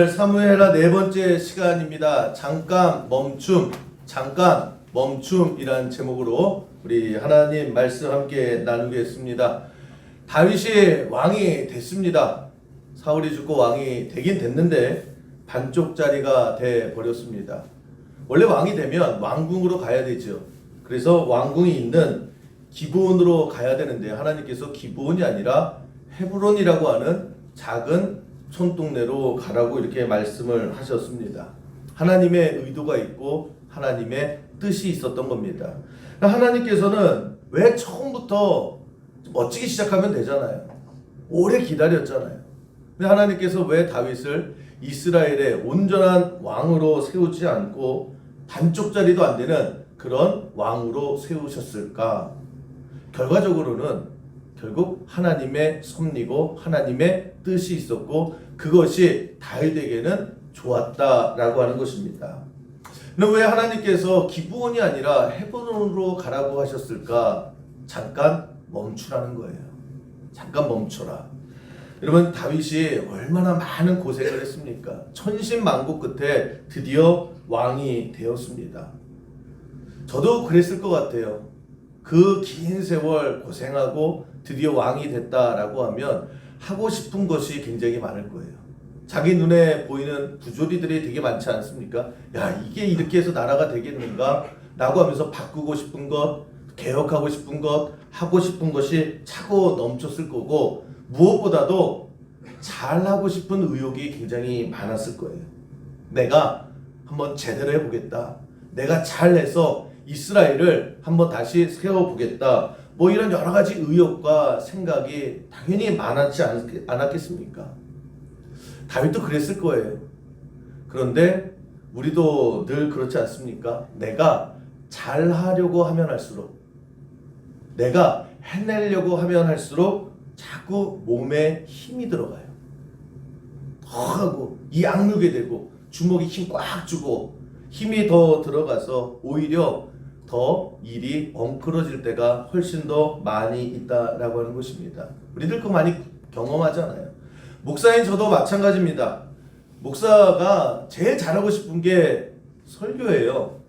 오늘 사무엘하 네 번째 시간입니다. 잠깐 멈춤이란 제목으로 우리 하나님 말씀 함께 나누겠습니다. 다윗이 왕이 됐습니다. 사울이 죽고 왕이 되긴 됐는데 반쪽짜리가 돼 버렸습니다. 원래 왕이 되면 왕궁으로 가야 되죠. 그래서 왕궁이 있는 기브온으로 가야 되는데 하나님께서 기브온이 아니라 헤브론이라고 하는 작은 촌동네로 가라고 이렇게 말씀을 하셨습니다. 하나님의 의도가 있고 하나님의 뜻이 있었던 겁니다. 하나님께서는 왜 처음부터 멋지게 시작하면 되잖아요. 오래 기다렸잖아요. 근데 하나님께서 왜 다윗을 이스라엘의 온전한 왕으로 세우지 않고 반쪽짜리도 안 되는 그런 왕으로 세우셨을까? 결과적으로는 결국 하나님의 섭리고 하나님의 뜻이 있었고 그것이 다윗에게는 좋았다라고 하는 것입니다. 그럼 왜 하나님께서 기브온이 아니라 헤브론으로 가라고 하셨을까? 잠깐 멈추라는 거예요. 잠깐 멈춰라. 여러분, 다윗이 얼마나 많은 고생을 했습니까? 천신만고 끝에 드디어 왕이 되었습니다. 저도 그랬을 것 같아요. 그 긴 세월 고생하고 드디어 왕이 됐다라고 하면 하고 싶은 것이 굉장히 많을 거예요. 자기 눈에 보이는 부조리들이 되게 많지 않습니까? 야, 이게 이렇게 해서 나라가 되겠는가? 라고 하면서 바꾸고 싶은 것, 개혁하고 싶은 것, 하고 싶은 것이 차고 넘쳤을 거고 무엇보다도 잘하고 싶은 의욕이 굉장히 많았을 거예요. 내가 한번 제대로 해보겠다. 내가 잘해서 이스라엘을 한번 다시 세워보겠다. 뭐 이런 여러 가지 의욕과 생각이 당연히 많았지 않았겠습니까? 다윗도 그랬을 거예요. 그런데 우리도 늘 그렇지 않습니까? 내가 잘하려고 하면 할수록, 내가 해내려고 하면 할수록 자꾸 몸에 힘이 들어가요. 더 하고 이 악누게 되고 주먹에 힘 꽉 주고 힘이 더 들어가서 오히려 더 일이 엉클어질 때가 훨씬 더 많이 있다라고 하는 것입니다. 우리들 그거 많이 경험하잖아요. 목사인 저도 마찬가지입니다. 목사가 제일 잘하고 싶은 게 설교예요.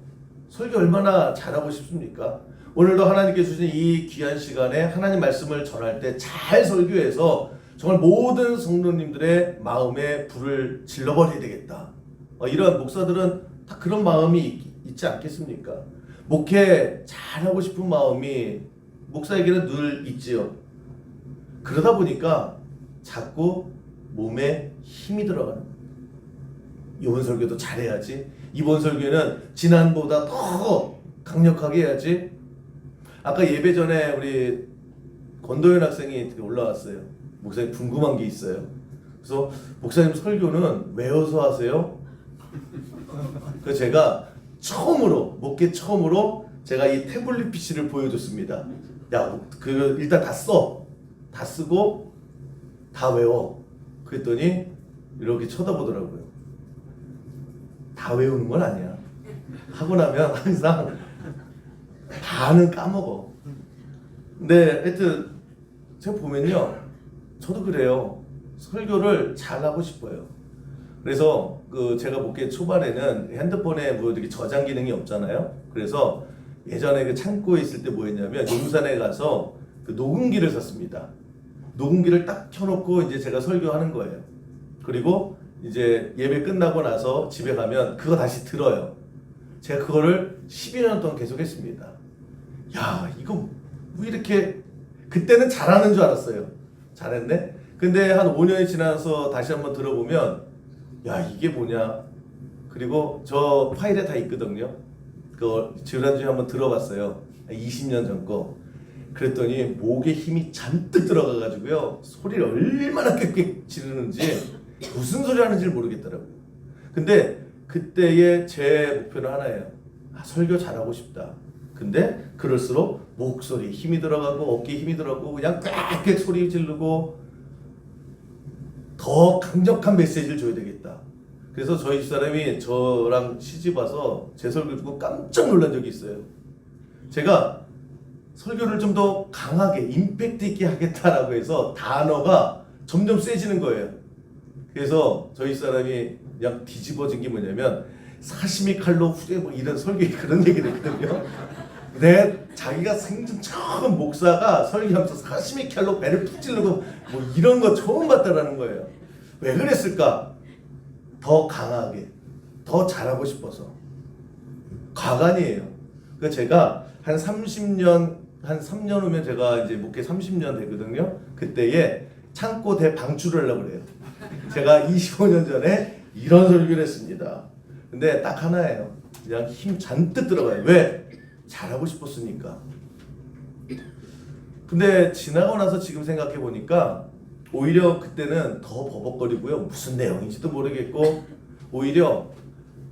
설교 얼마나 잘하고 싶습니까? 오늘도 하나님께 주신 이 귀한 시간에 하나님 말씀을 전할 때 잘 설교해서 정말 모든 성도님들의 마음에 불을 질러버려야 되겠다. 이런 목사들은 다 그런 마음이 있지 않겠습니까? 목회 잘하고 싶은 마음이 목사에게는 늘 있지요. 그러다 보니까 자꾸 몸에 힘이 들어가는 거예요. 이번 설교도 잘해야지. 이번 설교는 지난보다 더 강력하게 해야지. 아까 예배 전에 우리 권도현 학생이 올라왔어요. 목사님 궁금한 게 있어요. 그래서 목사님 설교는 외워서 하세요? 그래서 제가 목회 처음으로 제가 이 태블릿 PC를 보여줬습니다. 야, 그 일단 다 써. 다 쓰고 다 외워. 그랬더니 이렇게 쳐다보더라고요. 다 외우는 건 아니야. 하고 나면 항상 반은 까먹어. 근데 하여튼 제가 보면요, 저도 그래요. 설교를 잘하고 싶어요. 그래서 제가 목회 초반에는 핸드폰에 뭐 이렇게 저장 기능이 없잖아요. 그래서 예전에 그 창고에 있을 때 뭐 했냐면 용산에 가서 그 녹음기를 샀습니다. 녹음기를 딱 켜놓고 이제 제가 설교하는 거예요. 그리고 이제 예배 끝나고 나서 집에 가면 그거 다시 들어요. 제가 그거를 12년 동안 계속 했습니다. 야, 이거 뭐 이렇게, 그때는 잘하는 줄 알았어요. 잘했네? 근데 한 5년이 지나서 다시 한번 들어보면 야, 이게 뭐냐. 그리고 저 파일에 다 있거든요. 그거 지난주에 한번 들어봤어요. 20년 전 거. 그랬더니 목에 힘이 잔뜩 들어가가지고요, 소리를 얼마나 꽥꽥 지르는지 무슨 소리 하는지 모르겠더라고요. 근데 그때의 제 목표는 하나예요. 설교 잘하고 싶다. 근데 그럴수록 목소리 힘이 들어가고 어깨에 힘이 들어가고 그냥 꽥꽥 소리 지르고 더 강력한 메시지를 줘야 되겠다. 그래서 저희 집사람이 저랑 시집 와서 제 설교 듣고 깜짝 놀란 적이 있어요. 제가 설교를 좀 더 강하게 임팩트 있게 하겠다라고 해서 단어가 점점 세지는 거예요. 그래서 저희 사람이 그냥 뒤집어진 게 뭐냐면 사시미 칼로 후대 뭐 이런 설교에 그런 얘기를 했거든요. 자기가 생전 처음 목사가 설교하면서 사시미 칼로 배를 푹 찌르고 뭐 이런 거 처음 봤다라는 거예요. 왜 그랬을까? 더 강하게, 더 잘하고 싶어서. 가관이에요. 그 제가 한 30년, 한 3년 후면 제가 이제 목회 30년 되거든요. 그때에 창고 대방출을 하려고 그래요. 제가 25년 전에 이런 설교를 했습니다. 근데 딱 하나예요. 그냥 힘 잔뜩 들어가요. 왜? 잘하고 싶었으니까. 근데 지나고 나서 지금 생각해 보니까 오히려 그때는 더 버벅거리고요. 무슨 내용인지도 모르겠고 오히려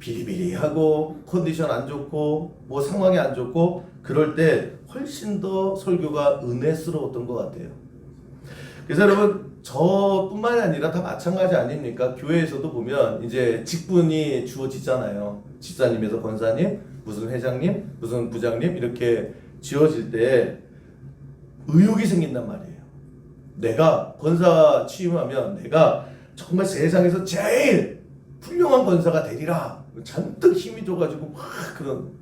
비리비리하고 컨디션 안 좋고 뭐 상황이 안 좋고 그럴 때 훨씬 더 설교가 은혜스러웠던 것 같아요. 그래서 여러분 저뿐만이 아니라 다 마찬가지 아닙니까? 교회에서도 보면 이제 직분이 주어지잖아요. 집사님에서 권사님, 무슨 회장님, 무슨 부장님 이렇게 지어질 때 의욕이 생긴단 말이에요. 내가 권사 취임하면 내가 정말 세상에서 제일 훌륭한 권사가 되리라. 잔뜩 힘이 줘가지고 막 그런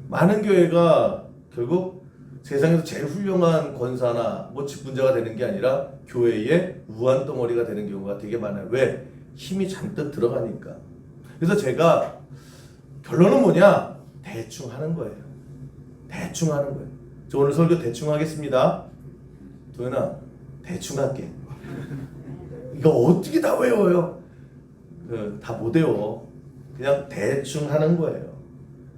많은 교회가 결국 세상에서 제일 훌륭한 권사나 뭐 직분자가 되는 게 아니라 교회의 우한 덩어리가 되는 경우가 되게 많아요. 왜? 힘이 잔뜩 들어가니까. 그래서 제가 결론은 뭐냐? 대충 하는 거예요. 대충 하는 거예요. 저 오늘 설교 대충 하겠습니다. 도현아, 대충 할게. 이거 어떻게 다 외워요? 다 못 외워. 그냥 대충 하는 거예요.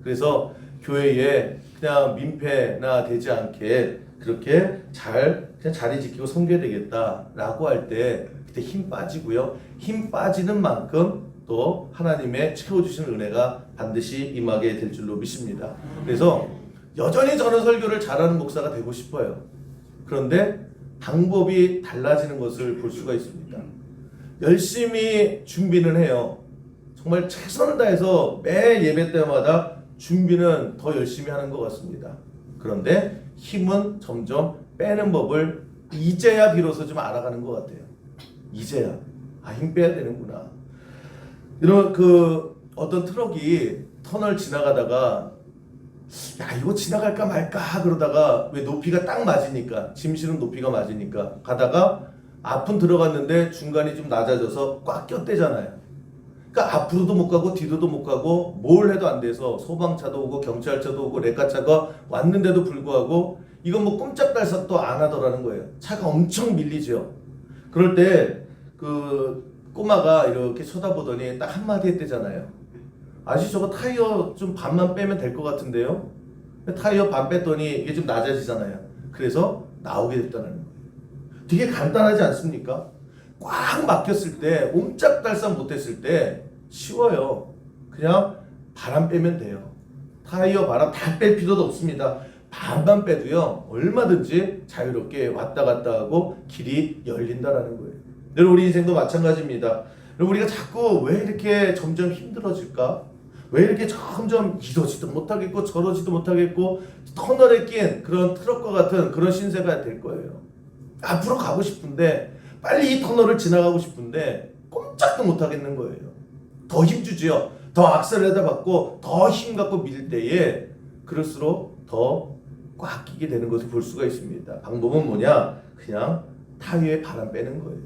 그래서 교회에 그냥 민폐나 되지 않게 그렇게 그냥 자리 지키고 섬겨야 되겠다라고 할 때 그때 힘 빠지고요. 힘 빠지는 만큼 또 하나님의 채워주시는 은혜가 반드시 임하게 될 줄로 믿습니다. 그래서 여전히 저는 설교를 잘하는 목사가 되고 싶어요. 그런데 방법이 달라지는 것을 볼 수가 있습니다. 열심히 준비는 해요. 정말 최선을 다해서 매 예배 때마다 준비는 더 열심히 하는 것 같습니다. 그런데 힘은 점점 빼는 법을 이제야 비로소 좀 알아가는 것 같아요. 이제야 힘 빼야 되는구나. 이런 어떤 트럭이 터널 지나가다가 야 이거 지나갈까 말까 그러다가 왜 높이가 딱 맞으니까 짐 실은 높이가 맞으니까 가다가 앞은 들어갔는데 중간이 좀 낮아져서 꽉 꼈대잖아요. 그러니까 앞으로도 못 가고 뒤로도 못 가고 뭘 해도 안 돼서 소방차도 오고 경찰차도 오고 레카차가 왔는데도 불구하고 이건 뭐 꼼짝달싹도 안 하더라는 거예요. 차가 엄청 밀리죠. 그럴 때 꼬마가 이렇게 쳐다보더니 딱 한마디 했대잖아요. 아저씨 저거 타이어 좀 반만 빼면 될 것 같은데요? 타이어 반 뺐더니 이게 좀 낮아지잖아요. 그래서 나오게 됐다는 거예요. 되게 간단하지 않습니까? 꽉 막혔을 때 옴짝달싹 못했을 때 쉬워요. 그냥 바람 빼면 돼요. 타이어 바람 다 뺄 필요도 없습니다. 반만 빼도요 얼마든지 자유롭게 왔다 갔다 하고 길이 열린다라는 거예요. 여러분 우리 인생도 마찬가지입니다. 여러분 우리가 자꾸 왜 이렇게 점점 힘들어질까? 왜 이렇게 점점 이러지도 못하겠고 저러지도 못하겠고 터널에 낀 그런 트럭과 같은 그런 신세가 될 거예요. 앞으로 가고 싶은데 빨리 이 터널을 지나가고 싶은데 꼼짝도 못하겠는 거예요. 더 힘주지요. 더 악셀레다 받고 더 힘 갖고 밀 때에 그럴수록 더 꽉 끼게 되는 것을 볼 수가 있습니다. 방법은 뭐냐? 그냥 타이어에 바람 빼는 거예요.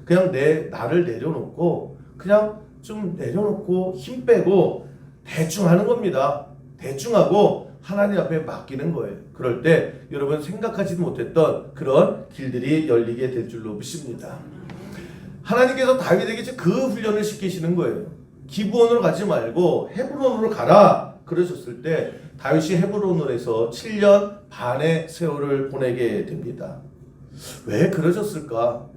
그냥 나를 내려놓고 그냥 좀 내려놓고 힘 빼고 대충 하는 겁니다. 대충 하고 하나님 앞에 맡기는 거예요. 그럴 때 여러분 생각하지도 못했던 그런 길들이 열리게 될 줄로 믿습니다. 하나님께서 다윗에게 지금 그 훈련을 시키시는 거예요. 기브온으로 가지 말고 헤브론으로 가라 그러셨을 때 다윗이 헤브론에서 7년 반의 세월을 보내게 됩니다. 왜 그러셨을까?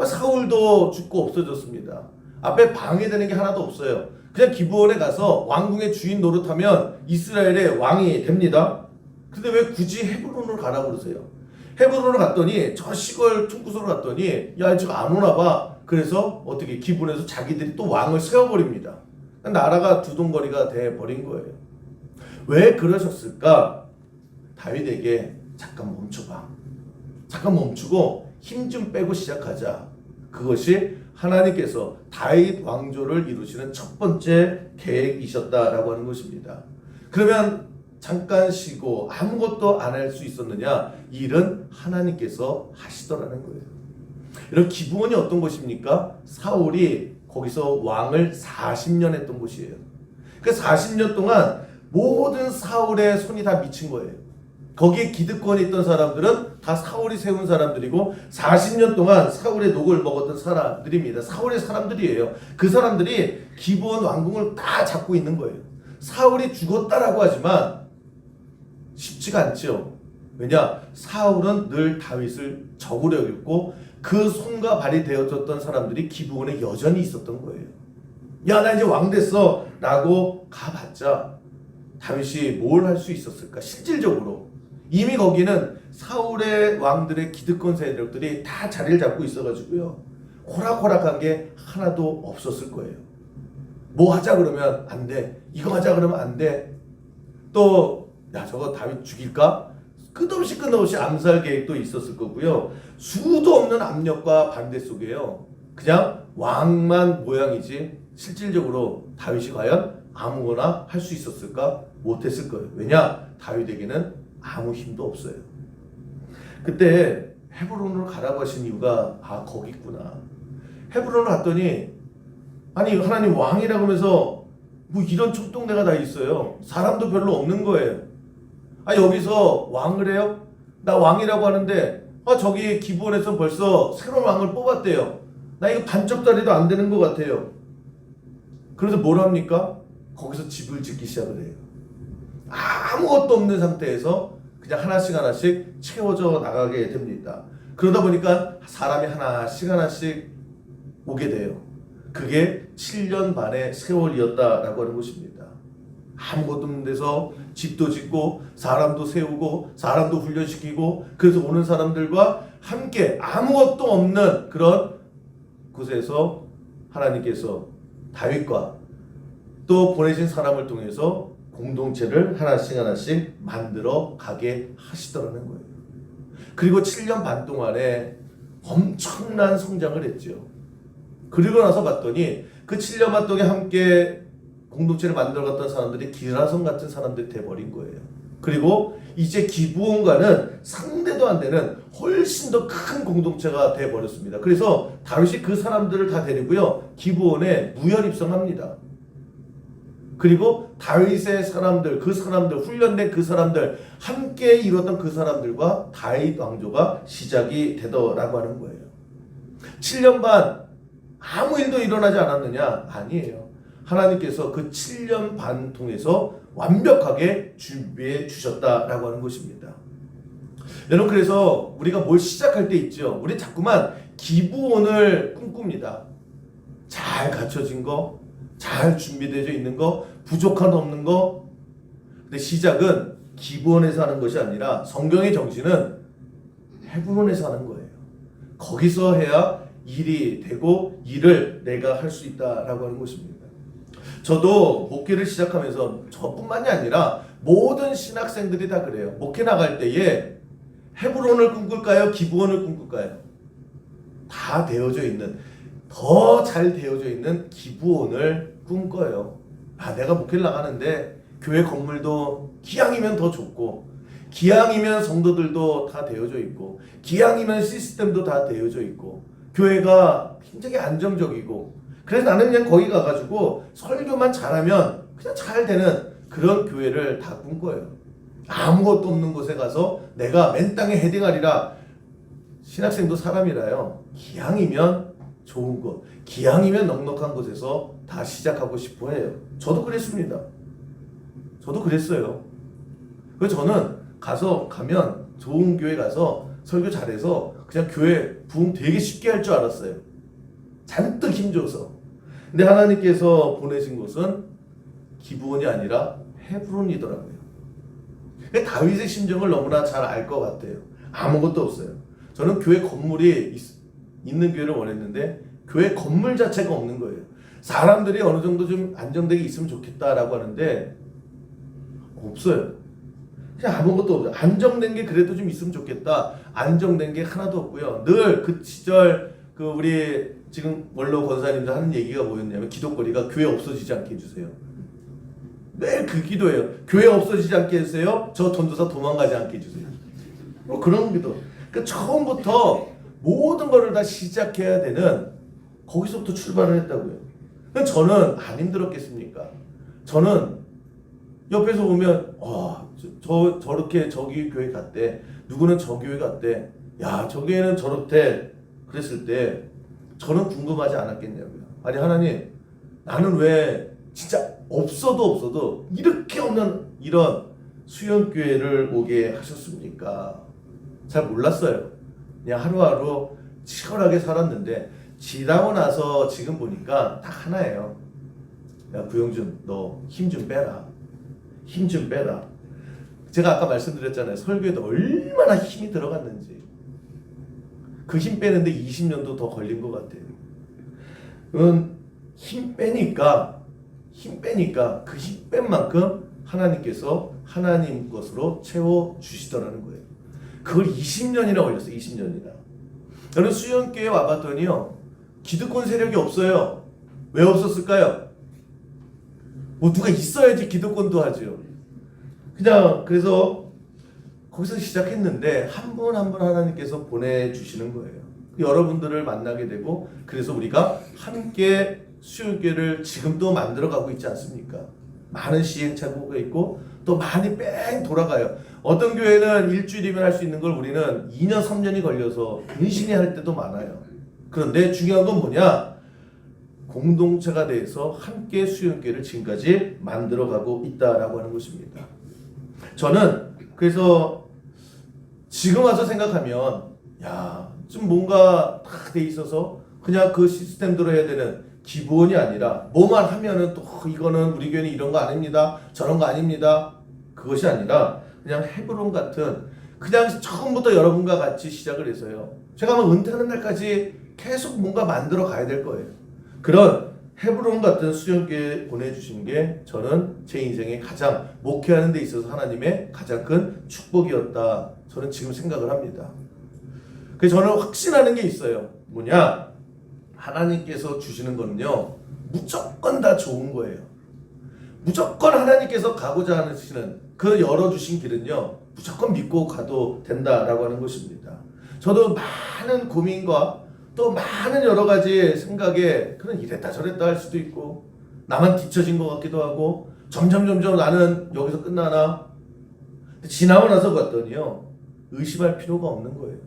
사울도 죽고 없어졌습니다. 앞에 방해되는 게 하나도 없어요. 그냥 기브온에 가서 왕궁의 주인 노릇하면 이스라엘의 왕이 됩니다. 근데 왜 굳이 헤브론으로 가라고 그러세요? 헤브론으로 갔더니 저 시골 퉁구소로 갔더니 야 지금 안 오나 봐. 그래서 어떻게 기브온에서 자기들이 또 왕을 세워버립니다. 나라가 두동거리가 돼버린 거예요. 왜 그러셨을까? 다윗에게 잠깐 멈춰봐. 잠깐 멈추고 힘 좀 빼고 시작하자. 그것이 하나님께서 다윗 왕조를 이루시는 첫 번째 계획이셨다라고 하는 것입니다. 그러면 잠깐 쉬고 아무것도 안 할 수 있었느냐? 일은 하나님께서 하시더라는 거예요. 이런 기브온이 어떤 곳입니까? 사울이 거기서 왕을 40년 했던 곳이에요. 그 40년 동안 모든 사울의 손이 다 미친 거예요. 거기에 기득권이 있던 사람들은 다 사울이 세운 사람들이고 40년 동안 사울의 녹을 먹었던 사람들입니다. 사울의 사람들이에요. 그 사람들이 기브온 왕궁을 다 잡고 있는 거예요. 사울이 죽었다라고 하지만 쉽지가 않죠. 왜냐? 사울은 늘 다윗을 적으려 했고 그 손과 발이 되어졌던 사람들이 기브온에 여전히 있었던 거예요. 야, 나 이제 왕 됐어 라고 가봤자 다윗이 뭘 할 수 있었을까? 실질적으로 이미 거기는 사울의 왕들의 기득권 세력들이 다 자리를 잡고 있어가지고요, 호락호락한 게 하나도 없었을 거예요. 뭐 하자 그러면 안 돼, 이거 하자 그러면 안 돼, 또 야 저거 다윗 죽일까? 끝없이 암살 계획도 있었을 거고요. 수도 없는 압력과 반대 속에요, 그냥 왕만 모양이지 실질적으로 다윗이 과연 아무거나 할 수 있었을까? 못했을 거예요. 왜냐? 다윗에게는 아무 힘도 없어요. 그때 헤브론으로 가라고 하신 이유가 거기 있구나. 헤브론을 갔더니 아니 하나님 왕이라고 하면서 뭐 이런 촌동네가 다 있어요. 사람도 별로 없는 거예요. 여기서 왕을 해요? 나 왕이라고 하는데 저기 기브온에서 벌써 새로운 왕을 뽑았대요. 나 이거 반쪽짜리도 안 되는 것 같아요. 그래서 뭘 합니까? 거기서 집을 짓기 시작을 해요. 아무것도 없는 상태에서 그냥 하나씩 채워져 나가게 됩니다. 그러다 보니까 사람이 하나씩 오게 돼요. 그게 7년 반의 세월이었다라고 하는 것입니다. 아무것도 없는 데서 집도 짓고 사람도 세우고 사람도 훈련시키고, 그래서 오는 사람들과 함께 아무것도 없는 그런 곳에서 하나님께서 다윗과 또 보내신 사람을 통해서 공동체를 하나씩 만들어 가게 하시더라는 거예요. 그리고 7년 반 동안에 엄청난 성장을 했죠. 그리고 나서 봤더니 그 7년 반 동안에 함께 공동체를 만들어갔던 사람들이 기라성 같은 사람들이 돼버린 거예요. 그리고 이제 기브온과는 상대도 안 되는 훨씬 더 큰 공동체가 돼버렸습니다. 그래서 다윗이 그 사람들을 다 데리고요, 기브온에 무혈 입성합니다. 그리고 다윗의 사람들, 그 사람들, 훈련된 그 사람들, 함께 이뤘던 그 사람들과 다윗 왕조가 시작이 되더라고 하는 거예요. 7년 반 아무 일도 일어나지 않았느냐? 아니에요. 하나님께서 그 7년 반 통해서 완벽하게 준비해 주셨다라고 하는 것입니다. 여러분, 그래서 우리가 뭘 시작할 때 있죠, 우리 자꾸만 기브온을 꿈꿉니다. 잘 갖춰진 거, 잘 준비되어 있는 거, 부족한 없는 거. 근데 시작은 기브온에서 하는 것이 아니라 성경의 정신은 헤브론에서 하는 거예요. 거기서 해야 일이 되고 일을 내가 할 수 있다라고 하는 것입니다. 저도 목회를 시작하면서 저뿐만이 아니라 모든 신학생들이 다 그래요. 목회 나갈 때에 헤브론을 꿈꿀까요? 기브온을 꿈꿀까요? 다 되어져 있는, 더 잘 되어져 있는 기브온을 꿈꿔요. 내가 목회를 나가는데 교회 건물도 기왕이면 더 좋고, 기왕이면 성도들도 다 되어져 있고, 기왕이면 시스템도 다 되어져 있고, 교회가 굉장히 안정적이고, 그래서 나는 그냥 거기 가가지고 설교만 잘하면 그냥 잘 되는 그런 교회를 다 꿈꿔요. 아무것도 없는 곳에 가서 내가 맨 땅에 헤딩하리라. 신학생도 사람이라요. 기왕이면 좋은 곳, 기왕이면 넉넉한 곳에서 다 시작하고 싶어 해요. 저도 그랬습니다. 저도 그랬어요. 그래서 저는 가면 좋은 교회 가서 설교 잘해서 그냥 교회 부흥 되게 쉽게 할 줄 알았어요. 잔뜩 힘줘서. 근데 하나님께서 보내신 곳은 기브온이 아니라 헤브론이더라고요. 다윗의 심정을 너무나 잘 알 것 같아요. 아무것도 없어요. 저는 교회 건물이 있는 교회를 원했는데 교회 건물 자체가 없는 거예요. 사람들이 어느 정도 좀 안정되게 있으면 좋겠다라고 하는데 없어요. 그냥 아무것도 없어요. 안정된 게 그래도 좀 있으면 좋겠다. 안정된 게 하나도 없고요. 늘 그 시절 우리 지금 원로 권사님들 하는 얘기가 뭐였냐면 기도거리가 교회 없어지지 않게 해주세요. 매일 그 기도예요. 교회 없어지지 않게 해주세요. 저 전도사 도망가지 않게 해주세요. 뭐 그런 기도. 그러니까 처음부터 모든 거를 다 시작해야 되는 거기서부터 출발을 했다고요. 저는 안 힘들었겠습니까? 저는 옆에서 보면 저렇게 저기 교회 갔대. 누구는 저 교회 갔대. 야, 저 교회는 저렇대. 그랬을 때 저는 궁금하지 않았겠냐고요. 아니 하나님, 나는 왜 진짜 없어도 이렇게 없는 이런 수영교회를 오게 하셨습니까? 잘 몰랐어요. 그냥 하루하루 치열하게 살았는데 지나고 나서 지금 보니까 딱 하나예요. 야, 구영준, 너 힘 좀 빼라. 힘 좀 빼라. 제가 아까 말씀드렸잖아요. 설교에도 얼마나 힘이 들어갔는지. 그 힘 빼는데 20년도 더 걸린 것 같아요. 힘 빼니까 그 힘 뺀 만큼 하나님께서 하나님 것으로 채워주시더라는 거예요. 그걸 20년이나 걸렸어요. 20년이나. 저는 수영교회 와봤더니요. 기득권 세력이 없어요. 왜 없었을까요? 뭐 누가 있어야지 기득권도 하죠. 그냥 그래서 거기서 시작했는데 한 분 한 분 하나님께서 보내주시는 거예요. 여러분들을 만나게 되고 그래서 우리가 함께 수요교회를 지금도 만들어가고 있지 않습니까? 많은 시행착오가 있고 또 많이 뺑 돌아가요. 어떤 교회는 일주일이면 할 수 있는 걸 우리는 2년 3년이 걸려서 근신이 할 때도 많아요. 그런데 중요한 건 뭐냐? 공동체가 돼서 함께 수요교회를 지금까지 만들어가고 있다라고 하는 것입니다. 저는 그래서 지금 와서 생각하면 좀 뭔가 다 돼 있어서 그냥 그 시스템대로 해야 되는 기본이 아니라 뭐만 하면은 또 이거는 우리 교회는 이런 거 아닙니다. 저런 거 아닙니다. 그것이 아니라 그냥 헤브론 같은 그냥 처음부터 여러분과 같이 시작을 해서요. 제가 아마 은퇴하는 날까지 계속 뭔가 만들어 가야 될 거예요. 그런 헤브론 같은 수련교회 보내주신 게 저는 제 인생에 가장 목회하는 데 있어서 하나님의 가장 큰 축복이었다. 저는 지금 생각을 합니다. 그래서 저는 확신하는 게 있어요. 뭐냐? 하나님께서 주시는 거는요. 무조건 다 좋은 거예요. 무조건 하나님께서 가고자 하시는 그 열어주신 길은요. 무조건 믿고 가도 된다라고 하는 것입니다. 저도 많은 고민과 또 많은 여러 가지 생각에 그런 이랬다 저랬다 할 수도 있고 나만 뒤처진 것 같기도 하고 점점 나는 여기서 끝나나 지나고 나서 봤더니요 의심할 필요가 없는 거예요.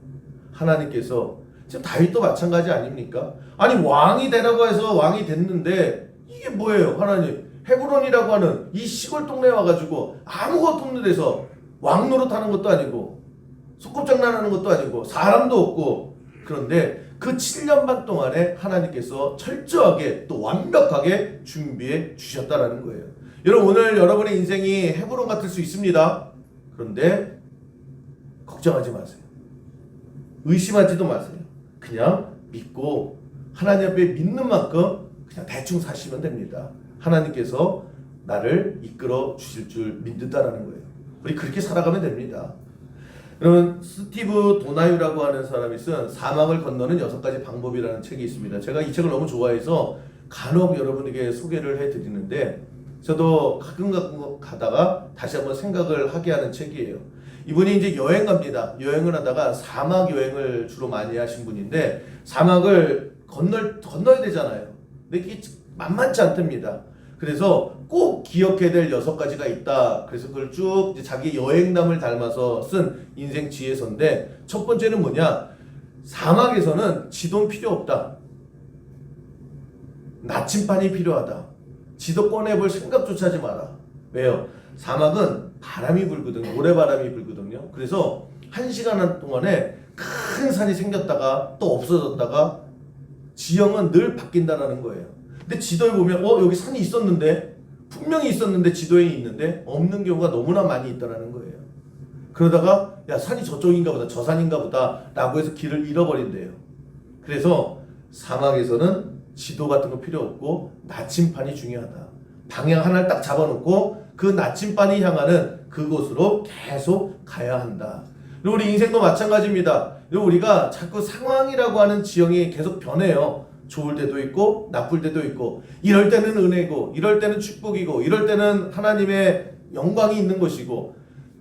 하나님께서 지금 다윗도 마찬가지 아닙니까? 아니 왕이 되라고 해서 왕이 됐는데 이게 뭐예요? 하나님 헤브론이라고 하는 이 시골 동네에 와가지고 아무것도 없는 데서 왕 노릇하는 것도 아니고 소꿉장난하는 것도 아니고 사람도 없고 그런데 그 7년 반 동안에 하나님께서 철저하게 또 완벽하게 준비해 주셨다라는 거예요. 여러분 오늘 여러분의 인생이 헤브론 같을 수 있습니다. 그런데 걱정하지 마세요. 의심하지도 마세요. 그냥 믿고 하나님 앞에 믿는 만큼 그냥 대충 사시면 됩니다. 하나님께서 나를 이끌어 주실 줄 믿는다라는 거예요. 우리 그렇게 살아가면 됩니다. 여러분 스티브 도나유라고 하는 사람이 쓴 사막을 건너는 6가지 방법이라는 책이 있습니다. 제가 이 책을 너무 좋아해서 간혹 여러분에게 소개를 해드리는데 저도 가끔 가다가 다시 한번 생각을 하게 하는 책이에요. 이분이 이제 여행 갑니다. 여행을 하다가 사막 여행을 주로 많이 하신 분인데 사막을 건너야 되잖아요. 근데 이게 만만치 않답니다. 그래서 꼭 기억해야 될 6가지가 있다. 그래서 그걸 쭉 이제 자기 여행담을 닮아서 쓴 인생 지혜서인데 첫 번째는 뭐냐? 사막에서는 지도는 필요 없다. 나침반이 필요하다. 지도 꺼내볼 생각조차 하지 마라. 왜요? 사막은 바람이 불거든, 모래바람이 불거든요. 그래서 1시간 동안에 큰 산이 생겼다가 또 없어졌다가 지형은 늘 바뀐다라는 거예요. 근데 지도에 보면 여기 산이 있었는데 분명히 있었는데 지도에 있는데 없는 경우가 너무나 많이 있다라는 거예요. 그러다가 야 산이 저쪽인가 보다 저 산인가 보다 라고 해서 길을 잃어버린대요. 그래서 사막에서는 지도 같은 거 필요 없고 나침반이 중요하다. 방향 하나를 딱 잡아놓고 그 나침반이 향하는 그곳으로 계속 가야 한다. 그리고 우리 인생도 마찬가지입니다. 그리고 우리가 자꾸 상황이라고 하는 지형이 계속 변해요. 좋을 때도 있고 나쁠 때도 있고, 이럴 때는 은혜고 이럴 때는 축복이고 이럴 때는 하나님의 영광이 있는 것이고,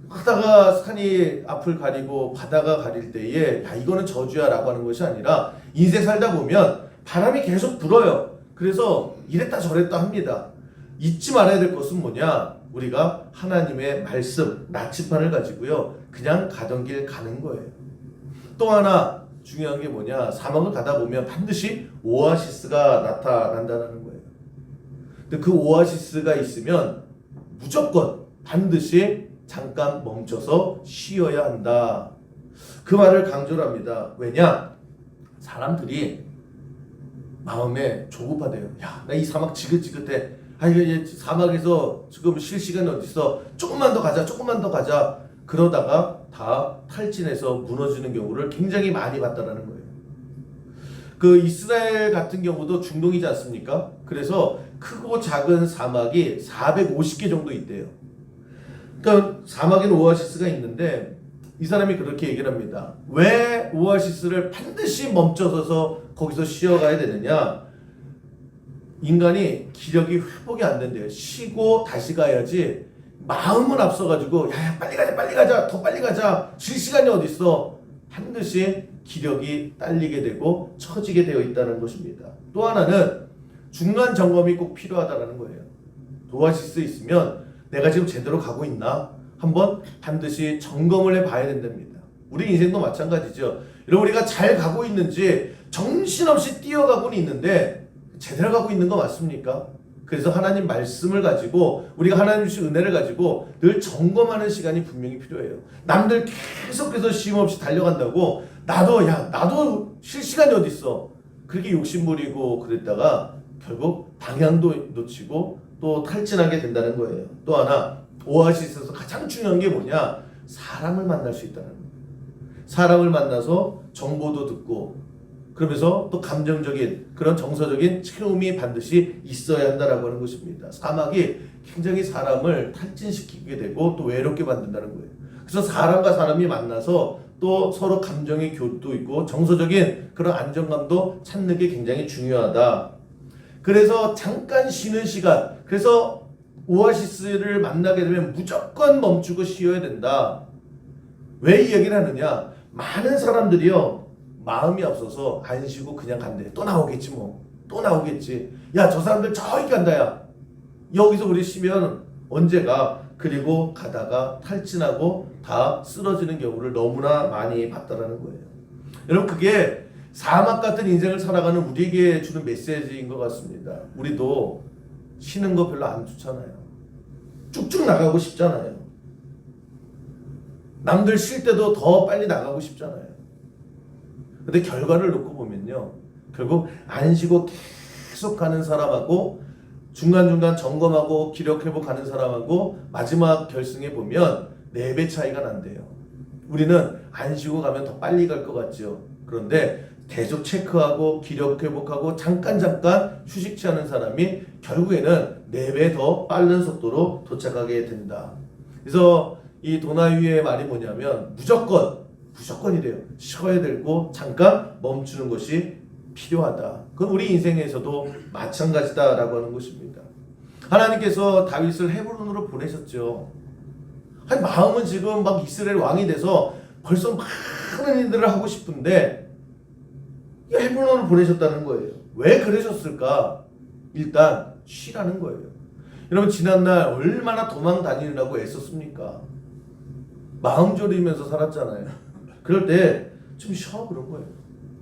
하다가 산이 앞을 가리고 바다가 가릴 때에 야 이거는 저주야 라고 하는 것이 아니라, 인생 살다 보면 바람이 계속 불어요. 그래서 이랬다 저랬다 합니다. 잊지 말아야 될 것은 뭐냐, 우리가 하나님의 말씀 나침반을 가지고요 그냥 가던 길 가는 거예요. 또 하나 중요한 게 뭐냐, 사막을 가다 보면 반드시 오아시스가 나타난다는 거예요. 근데 그 오아시스가 있으면 무조건 반드시 잠깐 멈춰서 쉬어야 한다. 그 말을 강조를 합니다. 왜냐? 사람들이 마음에 조급하대요. 야, 나 이 사막 지긋지긋해. 아, 이게 사막에서 지금 쉴 시간이 어딨어. 조금만 더 가자, 조금만 더 가자. 그러다가 다 탈진해서 무너지는 경우를 굉장히 많이 봤다라는 거예요. 그 이스라엘 같은 경우도 중동이지 않습니까? 그래서 크고 작은 사막이 450개 정도 있대요. 그러니까 사막에는 오아시스가 있는데, 이 사람이 그렇게 얘기를 합니다. 왜 오아시스를 반드시 멈춰서서 거기서 쉬어가야 되느냐? 인간이 기력이 회복이 안 된대요. 쉬고 다시 가야지. 마음은 앞서가지고 야 빨리 가자 빨리 가자 더 빨리 가자 쉴 시간이 어딨어. 반드시 기력이 딸리게 되고 처지게 되어 있다는 것입니다. 또 하나는 중간 점검이 꼭 필요하다는 거예요. 오아시스 있으면 내가 지금 제대로 가고 있나? 한번 반드시 점검을 해봐야 된답니다. 우리 인생도 마찬가지죠. 여러분, 우리가 잘 가고 있는지 정신없이 뛰어가고는 있는데 제대로 가고 있는 거 맞습니까? 그래서 하나님 말씀을 가지고, 우리가 하나님 주신 은혜를 가지고 늘 점검하는 시간이 분명히 필요해요. 남들 계속해서 쉼없이 달려간다고 나도 쉴 시간이 어딨어. 그렇게 욕심부리고 그랬다가 결국 방향도 놓치고 또 탈진하게 된다는 거예요. 또 하나, 오아시스에서 가장 중요한 게 뭐냐? 사람을 만날 수 있다는 거예요. 사람을 만나서 정보도 듣고, 그러면서 또 감정적인 그런 정서적인 체험이 반드시 있어야 한다라고 하는 것입니다. 사막이 굉장히 사람을 탈진시키게 되고 또 외롭게 만든다는 거예요. 그래서 사람과 사람이 만나서 또 서로 감정의 교도 있고 정서적인 그런 안정감도 찾는 게 굉장히 중요하다. 그래서 잠깐 쉬는 시간, 그래서 오아시스를 만나게 되면 무조건 멈추고 쉬어야 된다. 왜 이 얘기를 하느냐? 많은 사람들이요 마음이 없어서 안 쉬고 그냥 간대. 또 나오겠지 뭐. 또 나오겠지. 야, 저 사람들 저기 간다 야. 여기서 우리 쉬면 언제 가? 그리고 가다가 탈진하고 다 쓰러지는 경우를 너무나 많이 봤다라는 거예요. 여러분, 그게 사막 같은 인생을 살아가는 우리에게 주는 메시지인 것 같습니다. 우리도 쉬는 거 별로 안 좋잖아요. 쭉쭉 나가고 싶잖아요. 남들 쉴 때도 더 빨리 나가고 싶잖아요. 근데 결과를 놓고 보면요, 결국 안 쉬고 계속 가는 사람하고 중간중간 점검하고 기력 회복하는 사람하고 마지막 결승에 보면 4배 차이가 난대요. 우리는 안 쉬고 가면 더 빨리 갈 것 같죠. 그런데 계속 체크하고 기력 회복하고 잠깐 휴식 취하는 사람이 결국에는 4배 더 빠른 속도로 도착하게 된다. 그래서 이 도나위의 말이 뭐냐면 무조건이래요. 쉬어야 되고 잠깐 멈추는 것이 필요하다. 그건 우리 인생에서도 마찬가지다라고 하는 것입니다. 하나님께서 다윗을 헤브론으로 보내셨죠. 아니, 마음은 지금 막 이스라엘 왕이 돼서 벌써 많은 일들을 하고 싶은데 헤브론으로 보내셨다는 거예요. 왜 그러셨을까? 일단 쉬라는 거예요. 여러분, 지난날 얼마나 도망 다니느라고 애썼습니까? 마음 졸이면서 살았잖아요. 그럴 때 좀 쉬어 그런 거예요.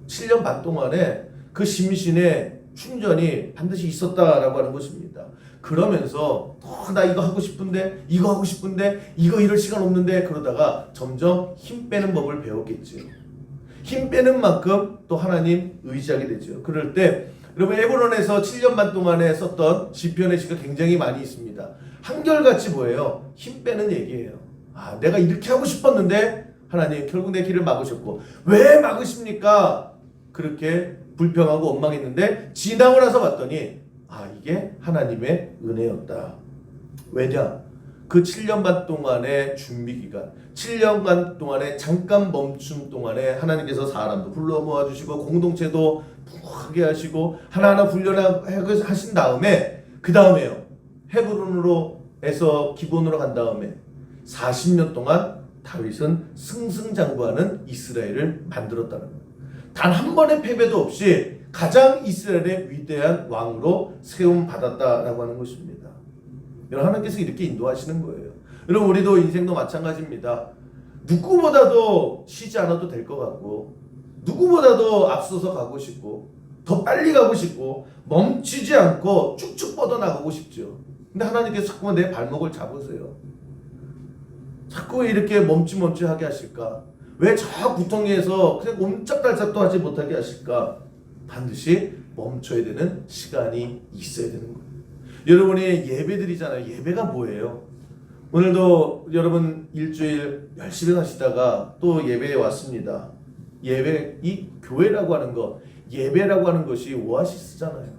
7년 반 동안에 그 심신의 충전이 반드시 있었다라고 하는 것입니다. 그러면서 나 이거 하고 싶은데 이거 이럴 시간 없는데 그러다가 점점 힘 빼는 법을 배웠겠죠. 힘 빼는 만큼 또 하나님 의지하게 되죠. 그럴 때 여러분, 헤브론에서 7년 반 동안에 썼던 시편의 시가 굉장히 많이 있습니다. 한결같이 뭐예요? 힘 빼는 얘기예요. 아, 내가 이렇게 하고 싶었는데 하나님 결국 내 길을 막으셨고, 왜 막으십니까? 그렇게 불평하고 원망했는데 지나고 나서 봤더니 이게 하나님의 은혜였다. 왜냐? 그 7년 반 동안의 준비 기간, 7년간 동안의 잠깐 멈춤 동안에 하나님께서 사람도 불러 모아주시고 공동체도 부하게 하시고 하나하나 훈련하신 다음에 그 다음에요. 헤브론으로에서 기본으로 간 다음에 40년 동안 다윗은 승승장구하는 이스라엘을 만들었다는 거예요. 단 한 번의 패배도 없이 가장 이스라엘의 위대한 왕으로 세움받았다라고 하는 것입니다. 여러분, 하나님께서 이렇게 인도하시는 거예요. 여러분, 우리도 인생도 마찬가지입니다. 누구보다도 쉬지 않아도 될 것 같고 누구보다도 앞서서 가고 싶고 더 빨리 가고 싶고 멈추지 않고 쭉쭉 뻗어나가고 싶죠. 근데 하나님께서 자꾸만 내 발목을 잡으세요. 자꾸 왜 이렇게 멈칫멈칫하게 하실까? 왜 저 구덩이에서 그냥 옴짝달짝도 하지 못하게 하실까? 반드시 멈춰야 되는 시간이 있어야 되는 거예요. 여러분이 예배 드리잖아요. 예배가 뭐예요? 오늘도 여러분 일주일 열심히 하시다가 또 예배에 왔습니다. 예배, 이 교회라고 하는 것, 예배라고 하는 것이 오아시스잖아요.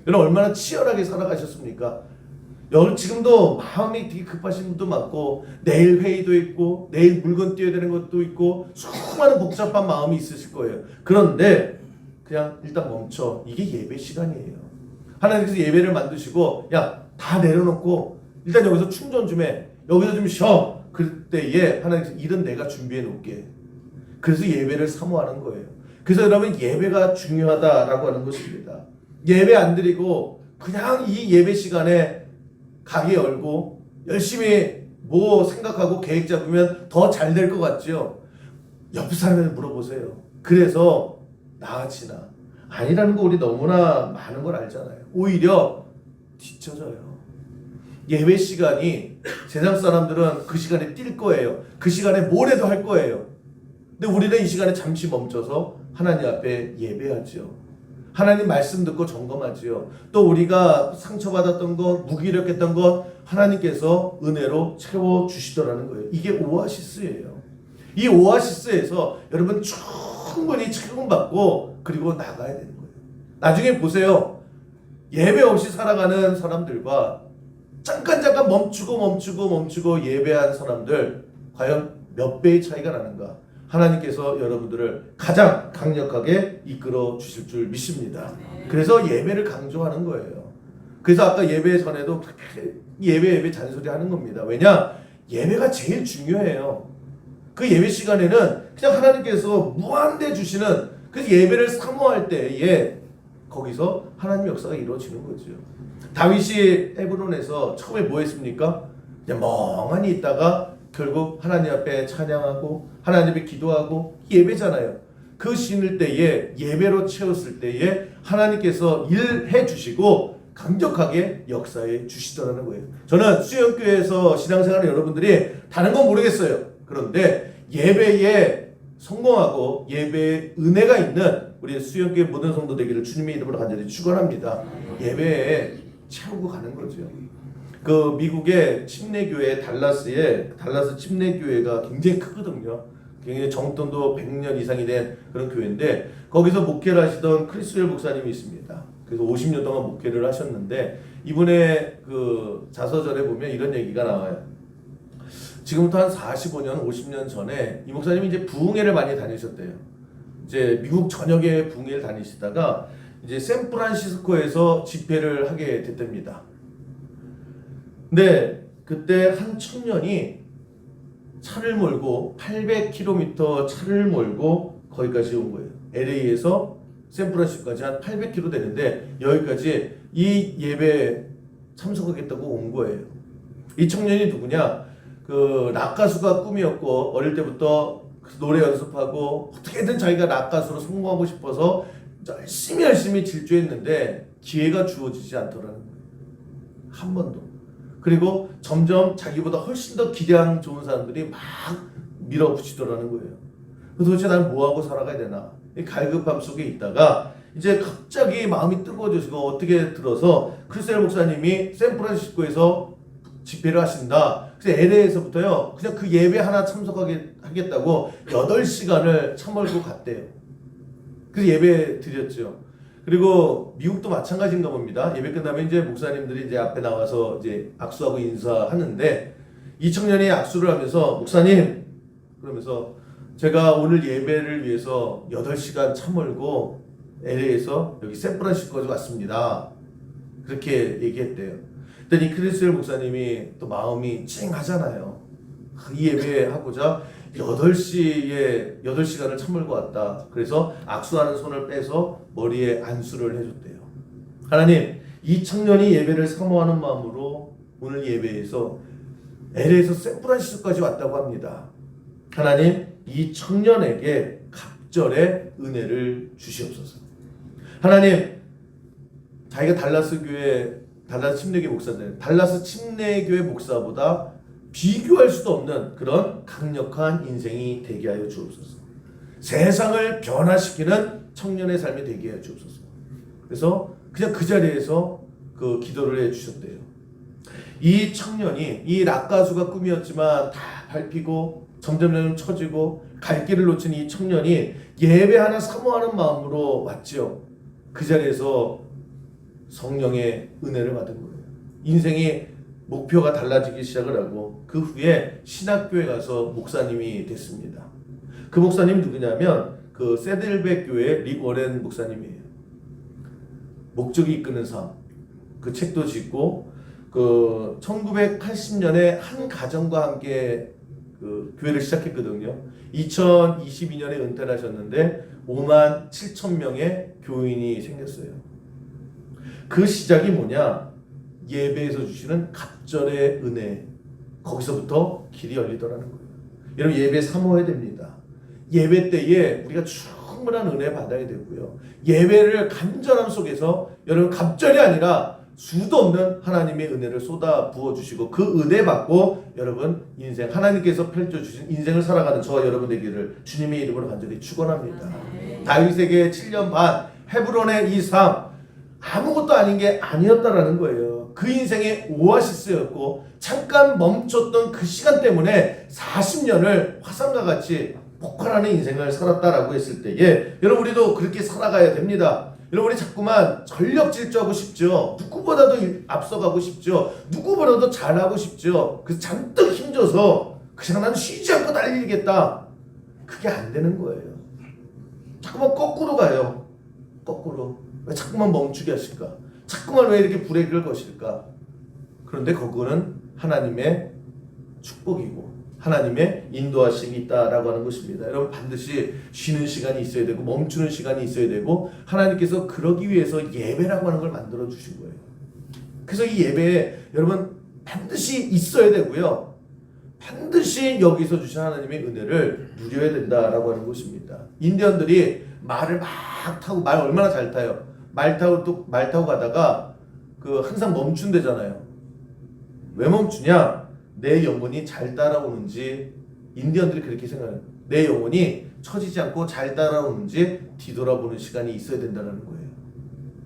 여러분 얼마나 치열하게 살아가셨습니까? 여러분 지금도 마음이 되게 급하신 분도 많고 내일 회의도 있고 내일 물건 띄워야 되는 것도 있고 수많은 복잡한 마음이 있으실 거예요. 그런데 그냥 일단 멈춰. 이게 예배 시간이에요. 하나님께서 예배를 만드시고 야, 다 내려놓고 일단 여기서 충전 좀 해. 여기서 좀 쉬어. 그때에 하나님께서 일은 내가 준비해 놓을게. 그래서 예배를 사모하는 거예요. 그래서 여러분 예배가 중요하다라고 하는 것입니다. 예배 안 드리고 그냥 이 예배 시간에 가게 열고 열심히 뭐 생각하고 계획 잡으면 더 잘 될 것 같죠? 옆 사람한테 물어보세요. 그래서 나아지나? 아니라는 거 우리 너무나 많은 걸 알잖아요. 오히려 뒤쳐져요. 예배 시간이 세상 사람들은 그 시간에 뛸 거예요. 그 시간에 뭘 해도 할 거예요. 근데 우리는 이 시간에 잠시 멈춰서 하나님 앞에 예배하죠. 하나님 말씀 듣고 점검하지요. 또 우리가 상처받았던 것, 무기력했던 것 하나님께서 은혜로 채워주시더라는 거예요. 이게 오아시스예요. 이 오아시스에서 여러분 충분히 채움받고 그리고 나가야 되는 거예요. 나중에 보세요. 예배 없이 살아가는 사람들과 잠깐 멈추고 예배한 사람들 과연 몇 배의 차이가 나는가? 하나님께서 여러분들을 가장 강력하게 이끌어 주실 줄 믿습니다. 그래서 예배를 강조하는 거예요. 그래서 아까 예배 전에도 예배 잔소리 하는 겁니다. 왜냐? 예배가 제일 중요해요. 그 예배 시간에는 그냥 하나님께서 무한대 주시는 그 예배를 사모할 때에 거기서 하나님 역사가 이루어지는 거죠. 다윗이 헤브론에서 처음에 뭐 했습니까? 그냥 멍하니 있다가 결국 하나님 앞에 찬양하고 하나님 앞에 기도하고 예배잖아요. 그 신을 때에 예배로 채웠을 때에 하나님께서 일해 주시고 강력하게 역사해 주시더라는 거예요. 저는 수영교회에서 신앙생활을 여러분들이 다른 건 모르겠어요. 그런데 예배에 성공하고 예배에 은혜가 있는 우리 수영교회 모든 성도 되기를 주님의 이름으로 간절히 축원합니다. 예배에 채우고 가는 거죠. 그 미국의 침례교회 달라스 침례교회가 굉장히 크거든요. 굉장히 정통도 100년 이상이 된 그런 교회인데 거기서 목회를 하시던 크리스웰 목사님이 있습니다. 그래서 50년 동안 목회를 하셨는데 이분의 그 자서전에 보면 이런 얘기가 나와요. 지금부터 한 45년, 50년 전에 이 목사님이 이제 부흥회를 많이 다니셨대요. 이제 미국 전역에 부흥회를 다니시다가 이제 샌프란시스코에서 집회를 하게 됐답니다. 근데 그때 한 청년이 차를 몰고 800km 차를 몰고 거기까지 온 거예요. LA에서 샌프란시스코까지 한 800km 되는데 여기까지 이 예배에 참석하겠다고 온 거예요. 이 청년이 누구냐? 그 락 가수가 꿈이었고 어릴 때부터 노래 연습하고 어떻게든 자기가 락 가수로 성공하고 싶어서 열심히 질주했는데 기회가 주어지지 않더라는 거예요. 한 번도. 그리고 점점 자기보다 훨씬 더 기량 좋은 사람들이 막 밀어붙이더라는 거예요. 도대체 나는 뭐하고 살아가야 되나? 이 갈급함 속에 있다가 이제 갑자기 마음이 뜨거워지고 어떻게 들어서 크리스텔 목사님이 샌프란시스코에서 집회를 하신다. 그래서 LA에서부터요 그냥 그 예배 하나 참석하겠다고 8시간을 차 몰고 갔대요. 그래서 예배 드렸죠. 그리고 미국도 마찬가지인가 봅니다. 예배 끝나면 이제 목사님들이 이제 앞에 나와서 이제 악수하고 인사하는데 이 청년이 악수를 하면서 목사님 그러면서 제가 오늘 예배를 위해서 8시간 차 몰고 LA에서 여기 샌프란시스코까지 왔습니다. 그렇게 얘기했대요. 그랬더니 크리스웰 목사님이 또 마음이 찡하잖아요. 이 예배 하고자 8시간을 차 몰고 왔다. 그래서 악수하는 손을 빼서 머리에 안수를 해줬대요. 하나님, 이 청년이 예배를 사모하는 마음으로 오늘 예배에서 LA에서 샌프란시스코까지 왔다고 합니다. 하나님, 이 청년에게 갑절의 은혜를 주시옵소서. 하나님, 자기가 달라스 침례교회 목사들, 달라스 침례교회 목사보다 비교할 수도 없는 그런 강력한 인생이 되게 하여 주옵소서. 세상을 변화시키는 청년의 삶이 되게 하여 주옵소서. 그래서 그냥 그 자리에서 그 기도를 해주셨대요. 이 청년이 이 락 가수가 꿈이었지만 다 밟히고 점점 처지고 갈 길을 놓친 이 청년이 예배 하나 사모하는 마음으로 왔지요. 그 자리에서 성령의 은혜를 받은 거예요. 인생이 목표가 달라지기 시작을 하고 그 후에 신학교에 가서 목사님이 됐습니다. 그 목사님 누구냐면 그 세들백 교회 릭 워렌 목사님이에요. 목적이 이끄는 삶, 그 책도 짓고 그 1980년에 한 가정과 함께 그 교회를 시작했거든요. 2022년에 은퇴를 하셨는데 5만 7천 명의 교인이 생겼어요. 그 시작이 뭐냐? 예배에서 주시는 갑절의 은혜, 거기서부터 길이 열리더라는 거예요. 여러분 예배 사모해야 됩니다. 예배 때에 우리가 충분한 은혜 받아야 되고요. 예배를 간절함 속에서 여러분 갑절이 아니라 수도 없는 하나님의 은혜를 쏟아 부어주시고 그 은혜 받고 여러분 인생 하나님께서 펼쳐주신 인생을 살아가는 저와 여러분 되기를 주님의 이름으로 간절히 축원합니다. 다윗에게 7년 반 헤브론의 이 삶 아무것도 아닌 게 아니었다라는 거예요. 그 인생의 오아시스였고 잠깐 멈췄던 그 시간 때문에 40년을 화산과 같이 폭발하는 인생을 살았다라고 했을 때에 여러분 우리도 그렇게 살아가야 됩니다. 여러분 우리 자꾸만 전력 질주하고 싶죠. 누구보다도 앞서가고 싶죠. 누구보다도 잘하고 싶죠. 그래서 잔뜩 힘줘서 그냥 나는 쉬지 않고 달리겠다. 그게 안 되는 거예요. 자꾸만 거꾸로 가요. 거꾸로. 왜 자꾸만 멈추게 하실까? 자꾸만 왜 이렇게 브레이크를 거실까? 그런데 그거는 하나님의 축복이고 하나님의 인도하심이 있다라고 하는 것입니다. 여러분 반드시 쉬는 시간이 있어야 되고 멈추는 시간이 있어야 되고 하나님께서 그러기 위해서 예배라고 하는 걸 만들어 주신 거예요. 그래서 이 예배에 여러분 반드시 있어야 되고요. 반드시 여기서 주신 하나님의 은혜를 누려야 된다라고 하는 것입니다. 인디언들이 말을 막 타고 말 얼마나 잘 타요. 말 타고 가다가 그 항상 멈춘대잖아요. 왜 멈추냐? 내 영혼이 잘 따라오는지 인디언들이 그렇게 생각해요. 내 영혼이 처지지 않고 잘 따라오는지 뒤돌아보는 시간이 있어야 된다는 거예요.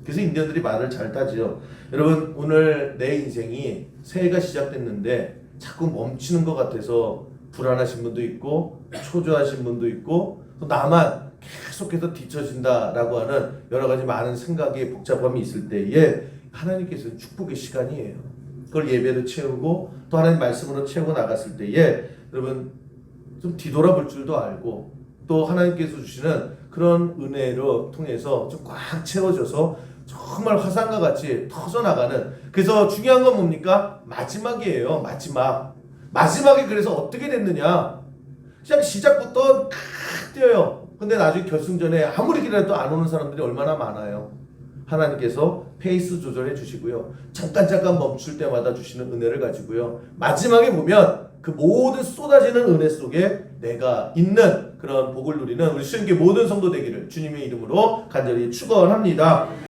그래서 인디언들이 말을 잘 타지요. 여러분 오늘 내 인생이 새해가 시작됐는데 자꾸 멈추는 것 같아서 불안하신 분도 있고 초조하신 분도 있고 또 나만 계속해서 뒤처진다라고 하는 여러 가지 많은 생각이 복잡함이 있을 때에 하나님께서는 축복의 시간이에요. 그걸 예배로 채우고 또 하나님 말씀으로 채우고 나갔을 때에 여러분 좀 뒤돌아볼 줄도 알고 또 하나님께서 주시는 그런 은혜로 통해서 좀 꽉 채워져서 정말 화산과 같이 터져나가는 그래서 중요한 건 뭡니까? 마지막이에요. 마지막에 그래서 어떻게 됐느냐 그냥 시작부터 뛰어요. 근데 나중에 결승전에 아무리 기다려도 안 오는 사람들이 얼마나 많아요. 하나님께서 페이스 조절해 주시고요. 잠깐 멈출 때마다 주시는 은혜를 가지고요. 마지막에 보면 그 모든 쏟아지는 은혜 속에 내가 있는 그런 복을 누리는 우리 수영계 모든 성도 되기를 주님의 이름으로 간절히 축원합니다.